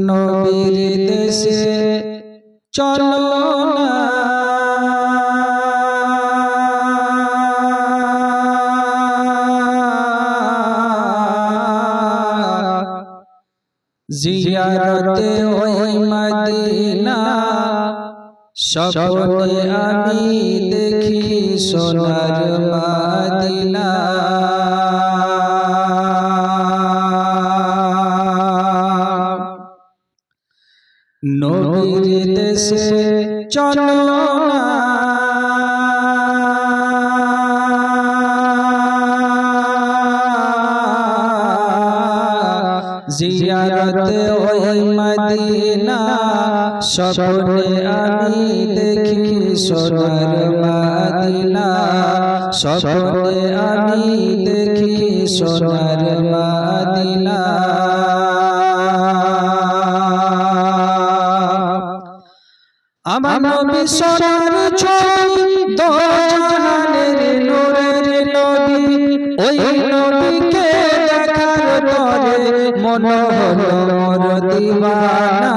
নবীর দেশে চলো না জিয়ারতে ওই মদিনা স্বপ্নে আমি দেখি সোনার মদিনা নবীর দেশে চলো না জিয়ারতে ওই মদিনা স্বপ্নে আমি দেখি সোনার মদিনা স্বপ্নে আমি দেখি সোনার মদিনা আমার নবী সোনার ছবি দো জাহানের নূরের নবী ওই নবীকে দেখার পরে মন হলো মোর দিওয়ানা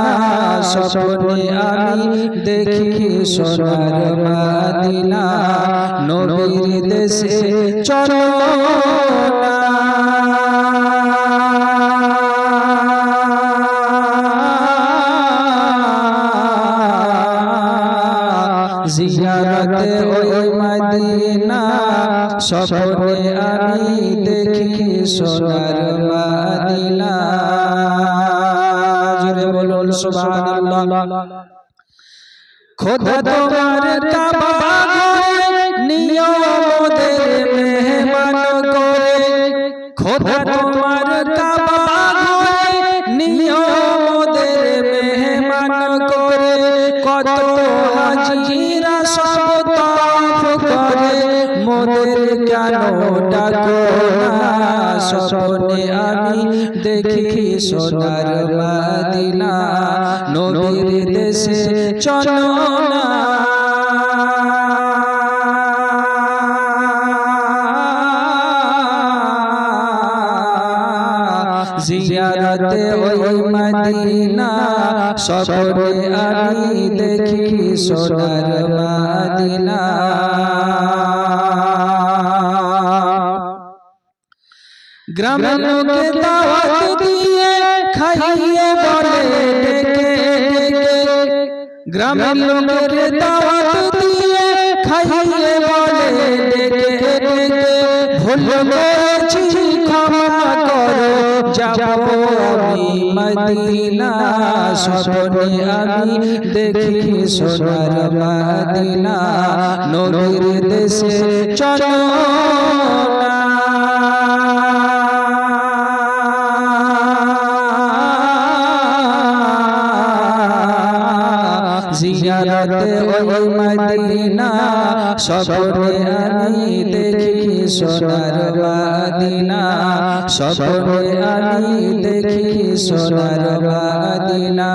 স্বপ্নে আমি দেখি সোনার মদিনা নবীর দেশে চলো না জিয়ারতে ওই মদিনা স্বপ্নে আমি দেখি সোনার মদিনা জোরে বলুন সুবহানাল্লাহ খোদা তোমার কাবা ঘরে নিও মোদের মেহমান করে খোদা তোমার কাবা ঘরে নিও মোদের মেহমান করে কত হাজিরা সব তাওয়াফ করে মোদের কেন ডাকো না স্বপ্নে আমি দেখি সোনার মদিনা নবীর দেশে চলো না জিয়ারতে ওই মদিনা স্বপ্নে আমি দেখি সোনার মদিনা গ্রামের লোকে দাওয়াত দিয়ে খাইয়ে বলে ডেকে ডেকে গ্রামের লোকের দাওয়াত দিয়ে খাইয়ে বলে ডেকে ডেকে ভুল করেছি ক্ষমা করো যাব আমি মদিনা স্বপ্নে আমি দেখি সোনার মদিনা নবীর দেশে চলো না জিয়ারতে ওই মদিনা স্বপ্নে আমি দেখি সোনার মদিনা স্বপ্নে আমি দেখি সোনার মদিনা